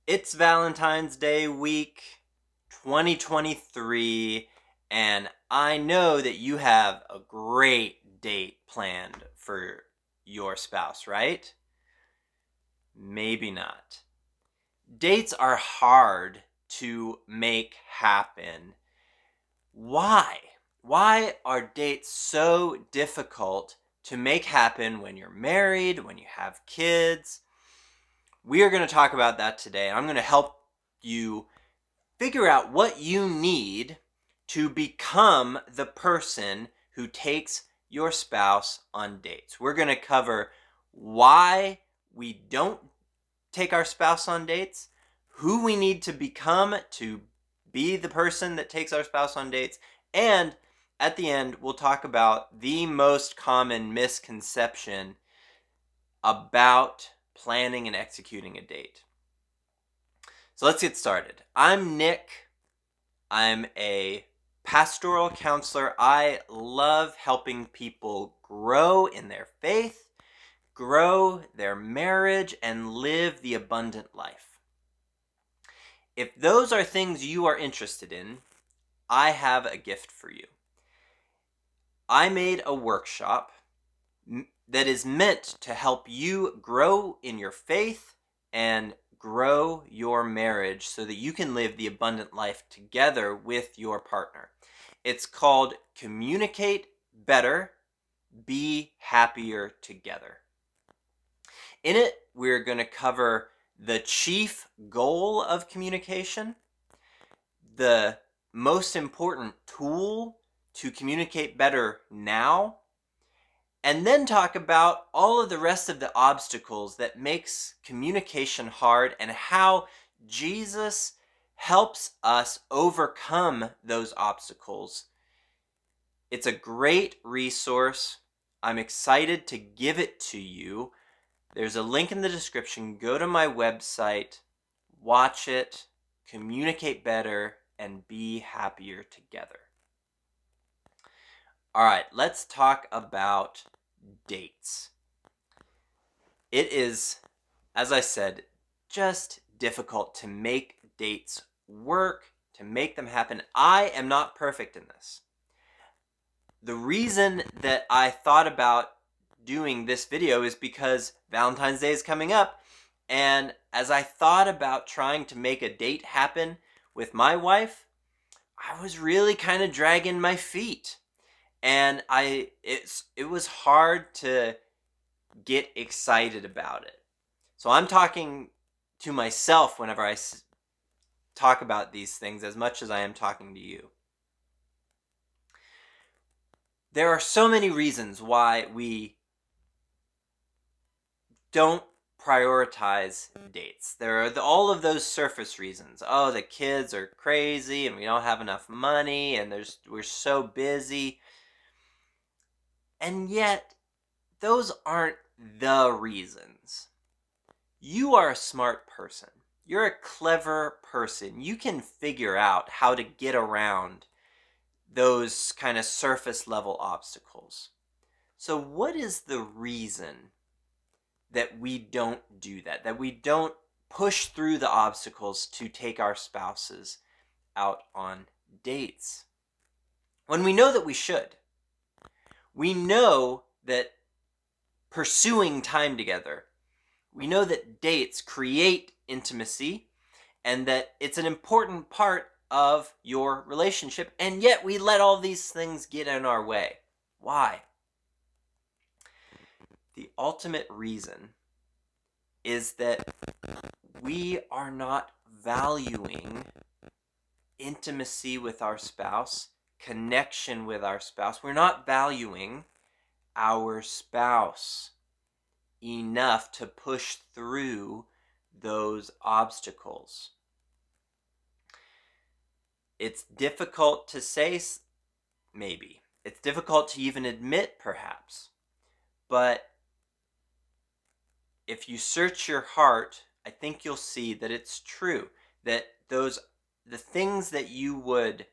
It's Valentine's Day week 2023, and I know that you have a great date planned for your spouse, right? Maybe not. Dates are hard to make happen. Why? Why are dates so difficult to make happen when you're married, when you have kids? We are going to talk about that today. I'm going to help you figure out what you need to become the person who takes your spouse on dates. We're going to cover why we don't take our spouse on dates, who we need to become to be the person that takes our spouse on dates, and at the end, we'll talk about the most common misconception about planning and executing a date. So let's get started. I'm Nick. I'm a pastoral counselor. I love helping people grow in their faith, grow their marriage, and live the abundant life. If those are things you are interested in, I have a gift for you. I made a workshop that is meant to help you grow in your faith and grow your marriage so that you can live the abundant life together with your partner. It's called Communicate Better, Be Happier Together. In it, we're going to cover the chief goal of communication, the most important tool to communicate better now, and then talk about all of the rest of the obstacles that makes communication hard and how Jesus helps us overcome those obstacles. It's a great resource. I'm excited to give it to you. There's a link in the description. Go to my website, watch it, communicate better, and be happier together. All right, let's talk about dates. It is, as I said, just difficult to make dates work, to make them happen. I am not perfect in this. The reason that I thought about doing this video is because Valentine's Day is coming up, and as I thought about trying to make a date happen with my wife, I was really kind of dragging my feet. And it was hard to get excited about it. So I'm talking to myself whenever I talk about these things as much as I am talking to you. There are so many reasons why we don't prioritize dates. There are all of those surface reasons. Oh, the kids are crazy and we don't have enough money and we're so busy. And yet, those aren't the reasons. You are a smart person. You're a clever person. You can figure out how to get around those kind of surface level obstacles. So what is the reason that we don't do that? That we don't push through the obstacles to take our spouses out on dates? When we know that we should. We know that pursuing time together, we know that dates create intimacy and that it's an important part of your relationship, and yet we let all these things get in our way. Why? The ultimate reason is that we are not valuing intimacy with our spouse, connection with our spouse. We're not valuing our spouse enough to push through those obstacles. It's difficult to say, maybe. It's difficult to even admit, perhaps. But if you search your heart, I think you'll see that it's true. That the things that you would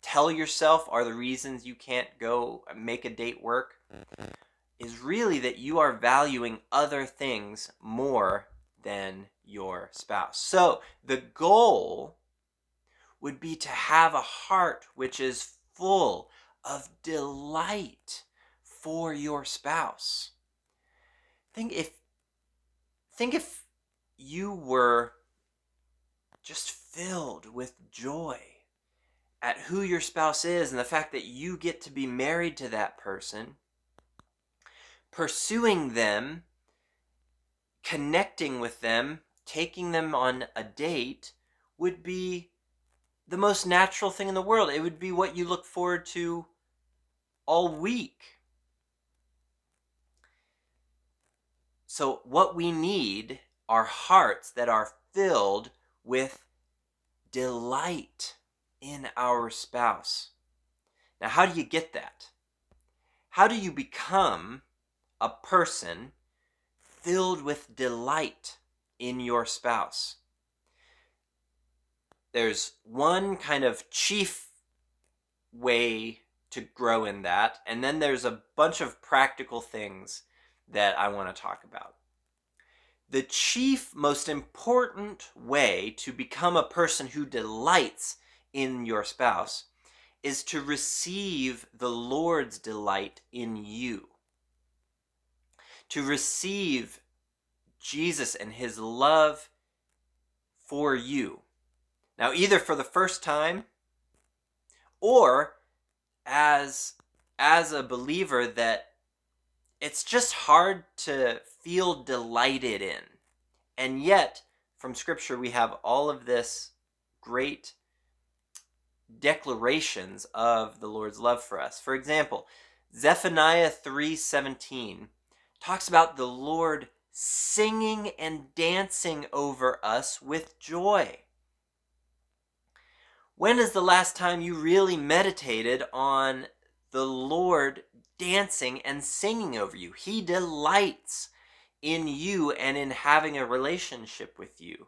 tell yourself are the reasons you can't go make a date work is really that you are valuing other things more than your spouse. So the goal would be to have a heart which is full of delight for your spouse. Think if you were just filled with joy at who your spouse is and the fact that you get to be married to that person, pursuing them, connecting with them, taking them on a date would be the most natural thing in the world. It would be what you look forward to all week. So what we need are hearts that are filled with delight in our spouse. Now, how do you get that? How do you become a person filled with delight in your spouse? There's one kind of chief way to grow in that, and then there's a bunch of practical things that I want to talk about. The chief, most important way to become a person who delights in your spouse is to receive the Lord's delight in you. To receive Jesus and his love for you. Now, either for the first time or as a believer that it's just hard to feel delighted in. And yet, from Scripture, we have all of this great declarations of the Lord's love for us. For example, Zephaniah 3:17 talks about the Lord singing and dancing over us with joy. When is the last time you really meditated on the Lord dancing and singing over you? He delights in you and in having a relationship with you.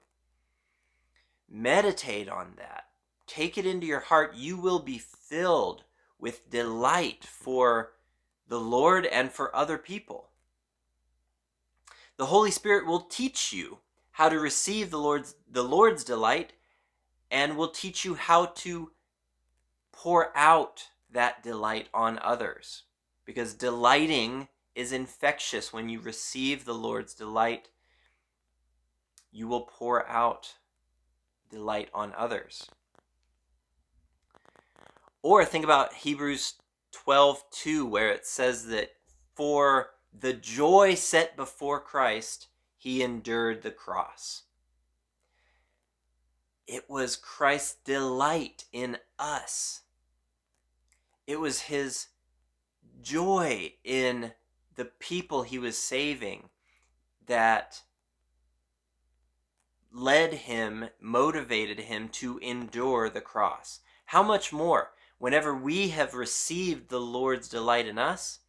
Meditate on that. Take it into your heart. You will be filled with delight for the Lord and for other people. The Holy Spirit will teach you how to receive the Lord's delight, and will teach you how to pour out that delight on others. Because delighting is infectious. When you receive the Lord's delight, you will pour out delight on others. Or think about Hebrews 12:2, where it says that for the joy set before Christ, he endured the cross. It was Christ's delight in us. It was his joy in the people he was saving that led him, motivated him to endure the cross. How much more, whenever we have received the Lord's delight in us,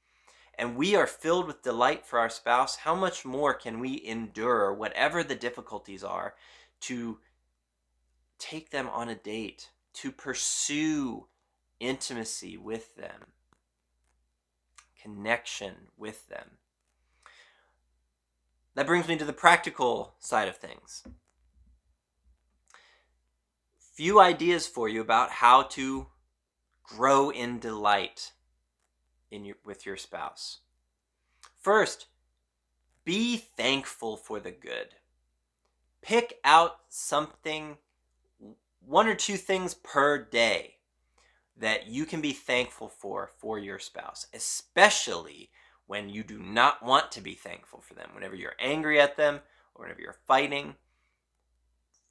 and we are filled with delight for our spouse, how much more can we endure whatever the difficulties are to take them on a date, to pursue intimacy with them, connection with them. That brings me to the practical side of things. Few ideas for you about how to grow in delight with your spouse. First, be thankful for the good. Pick out something, one or two things per day that you can be thankful for your spouse, especially when you do not want to be thankful for them. Whenever you're angry at them or whenever you're fighting,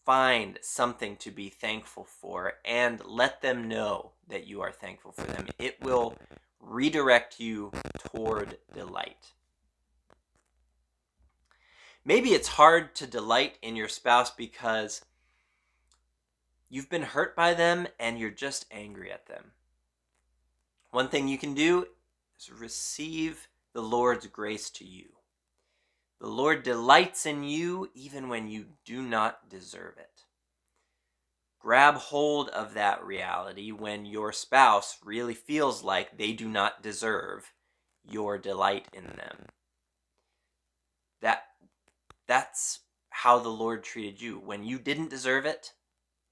find something to be thankful for and let them know that you are thankful for them. It will redirect you toward delight. Maybe it's hard to delight in your spouse because you've been hurt by them and you're just angry at them. One thing you can do is receive the Lord's grace to you. The Lord delights in you even when you do not deserve it. Grab hold of that reality when your spouse really feels like they do not deserve your delight in them. That's how the Lord treated you. When you didn't deserve it,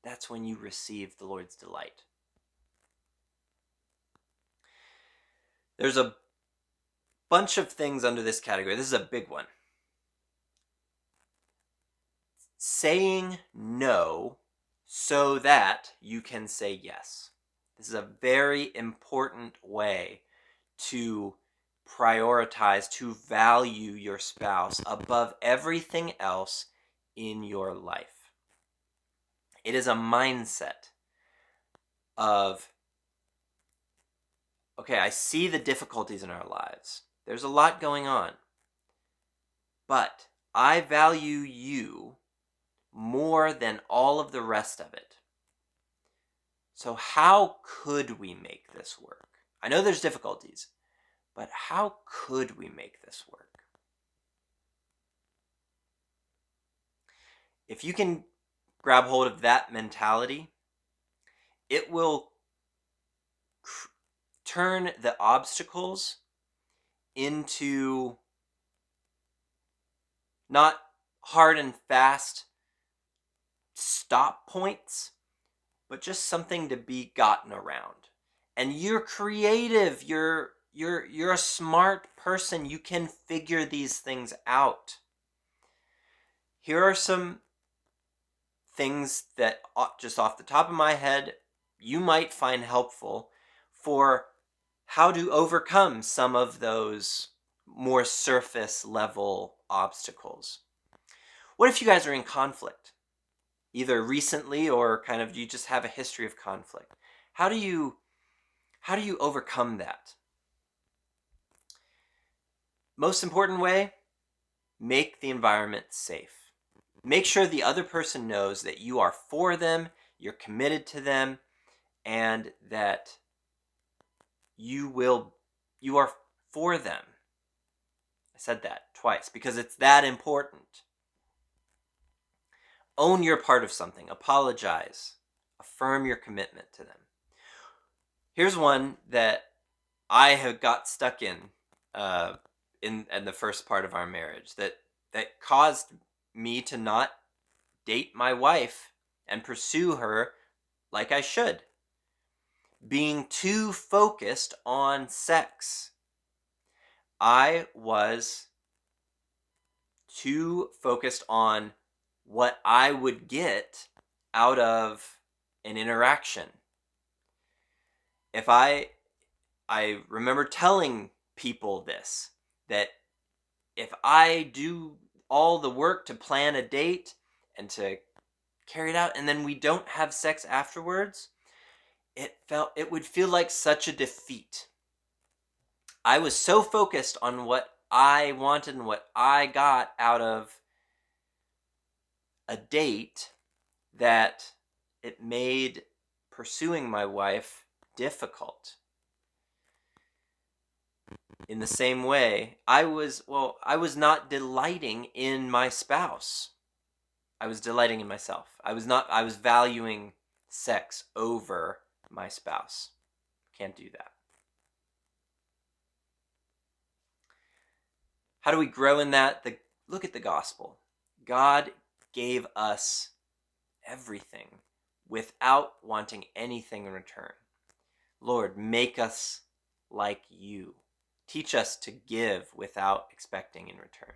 that's when you received the Lord's delight. There's a bunch of things under this category. This is a big one. Saying no so that you can say yes. This is a very important way to prioritize, to value your spouse above everything else in your life. It is a mindset of, okay, I see the difficulties in our lives. There's a lot going on. But I value you more than all of the rest of it. So how could we make this work? I know there's difficulties, but how could we make this work? If you can grab hold of that mentality, it will turn the obstacles into not hard and fast stop points, but just something to be gotten around. And you're creative, you're a smart person, you can figure these things out. Here are some things that, just off the top of my head, you might find helpful for how to overcome some of those more surface level obstacles. What if you guys are in conflict, either recently or kind of you just have a history of conflict? How do you overcome that? Most important way, make the environment safe. Make sure the other person knows that you are for them, you're committed to them, and that you are for them. I said that twice because it's that important. Own your part of something. Apologize. Affirm your commitment to them. Here's one that I have got stuck in the first part of our marriage that caused me to not date my wife and pursue her like I should. Being too focused on sex. I was too focused on what I would get out of an interaction. I remember telling people this, that if I do all the work to plan a date and to carry it out and then we don't have sex afterwards, it would feel like such a defeat. I was so focused on what I wanted and what I got out of a date that it made pursuing my wife difficult. In the same way, I was not delighting in my spouse. I was delighting in myself. I was valuing sex over my spouse. Can't do that. How do we grow in that? Look at the gospel. God gave us everything without wanting anything in return. Lord, make us like you. Teach us to give without expecting in return.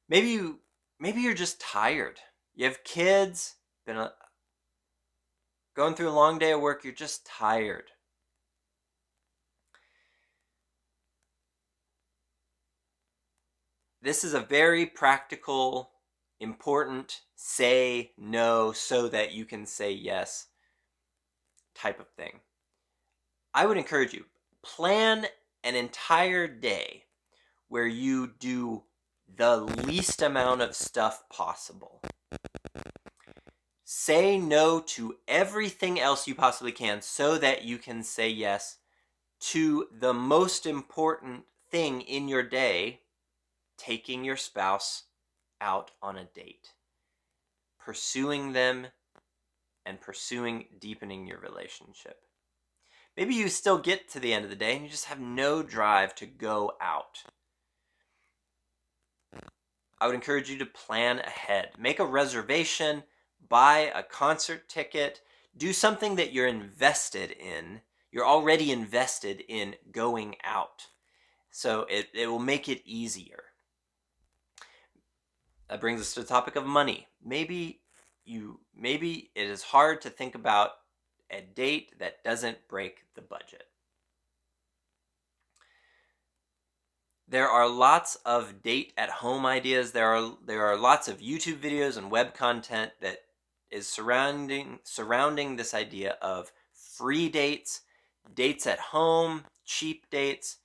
Maybe you're just tired. You have kids, been going through a long day of work, you're just tired. This is a very practical, important say no so that you can say yes type of thing. I would encourage you, plan an entire day where you do the least amount of stuff possible. Say no to everything else you possibly can so that you can say yes to the most important thing in your day, taking your spouse out on a date, pursuing them, and deepening your relationship. Maybe you still get to the end of the day and you just have no drive to go out. I would encourage you to plan ahead. Make a reservation, buy a concert ticket, do something that you're invested in. You're already invested in going out. So it will make it easier. That brings us to the topic of money. Maybe it is hard to think about a date that doesn't break the budget. There are lots of date at home ideas. There are lots of YouTube videos and web content that is surrounding this idea of free dates, dates at home, cheap dates.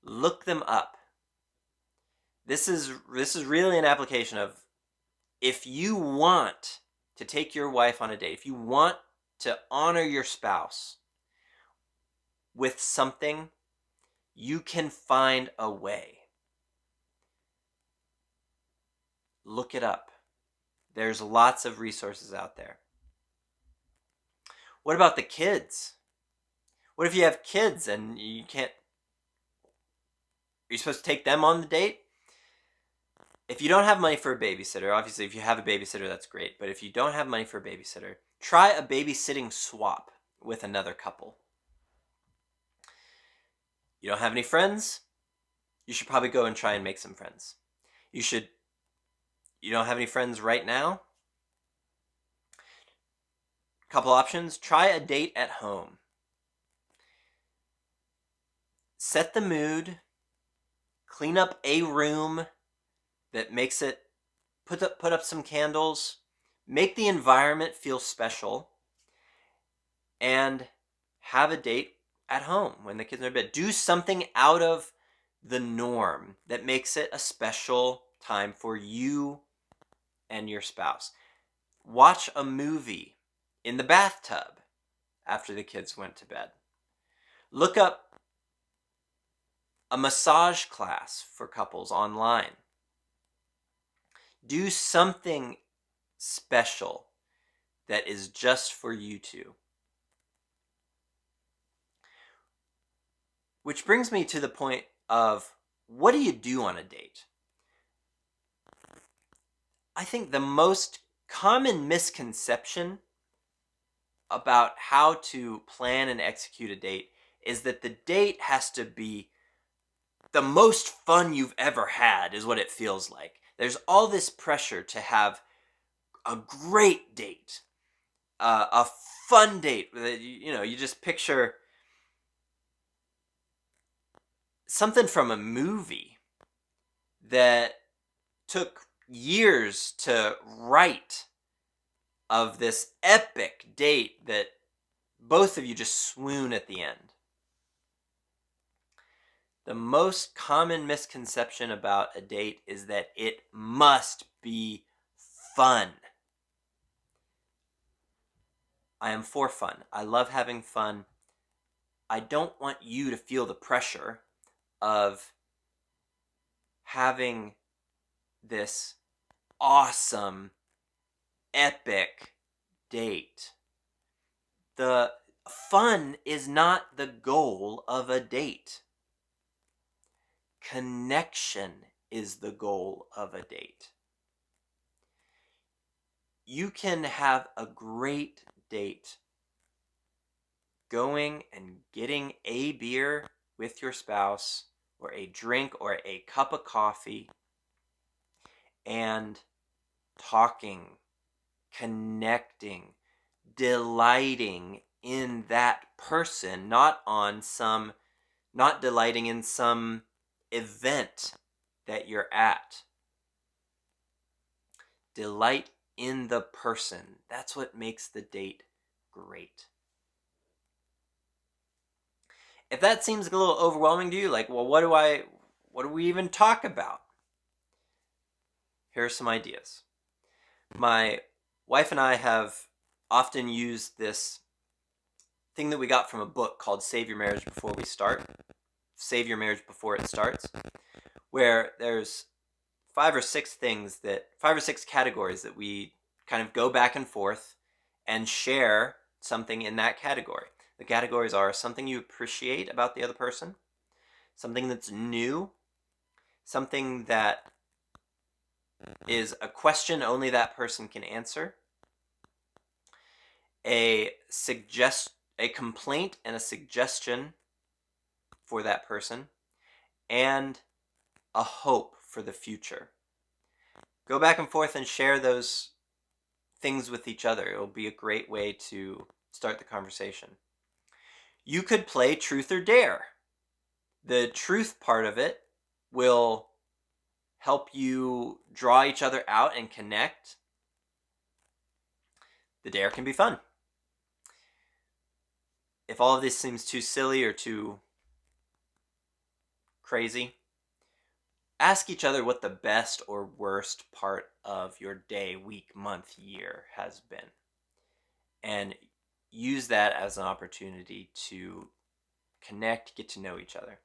Look them up. This is really an application of, if you want to take your wife on a date, if you want to honor your spouse with something, you can find a way. Look it up. There's lots of resources out there. What about the kids? What if you have kids and you can't... Are you supposed to take them on the date? If you don't have money for a babysitter, obviously if you have a babysitter, that's great. But if you don't have money for a babysitter, try a babysitting swap with another couple. You don't have any friends? You should probably go and try and make some friends. You don't have any friends right now? Couple options. Try a date at home. Set the mood. Clean up a room that makes it, put up some candles, make the environment feel special, and have a date at home when the kids are in bed. Do something out of the norm that makes it a special time for you and your spouse. Watch a movie in the bathtub after the kids went to bed. Look up a massage class for couples online. Do something special that is just for you two. Which brings me to the point of, what do you do on a date? I think the most common misconception about how to plan and execute a date is that the date has to be the most fun you've ever had, is what it feels like. There's all this pressure to have a great date, a fun date. You just picture something from a movie that took years to write, of this epic date that both of you just swoon at the end. The most common misconception about a date is that it must be fun. I am for fun. I love having fun. I don't want you to feel the pressure of having this awesome, epic date. The fun is not the goal of a date. Connection is the goal of a date. You can have a great date going and getting a beer with your spouse, or a drink, or a cup of coffee, and talking, connecting, delighting in that person, not delighting in some event that you're at. Delight in the person. That's what makes the date great. If that seems a little overwhelming to you, like, well, what do we even talk about? Here are some ideas. My wife and I have often used this thing that we got from a book called Save Your Marriage Before It Starts, where there's 5 or 6 categories that we kind of go back and forth and share something in that category. The categories are something you appreciate about the other person, something that's new, something that is a question only that person can answer, a complaint and a suggestion for that person, and a hope for the future. Go back and forth and share those things with each other. It'll be a great way to start the conversation. You could play truth or dare. The truth part of it will help you draw each other out and connect. The dare can be fun. If all of this seems too silly or too crazy, ask each other what the best or worst part of your day, week, month, year has been. And use that as an opportunity to connect, get to know each other.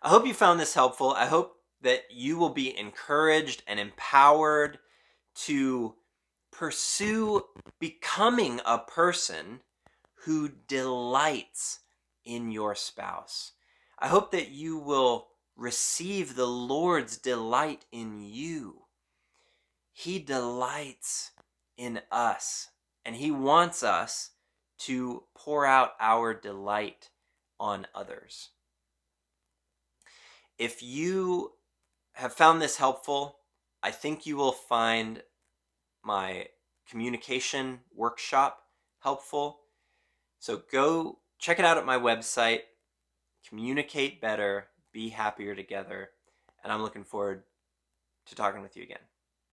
I hope you found this helpful. I hope that you will be encouraged and empowered to pursue becoming a person who delights in your spouse. I hope that you will receive the Lord's delight in you. He delights in us, and He wants us to pour out our delight on others. If you have found this helpful, I think you will find my communication workshop helpful. So go check it out at my website. Communicate better, be happier together, and I'm looking forward to talking with you again.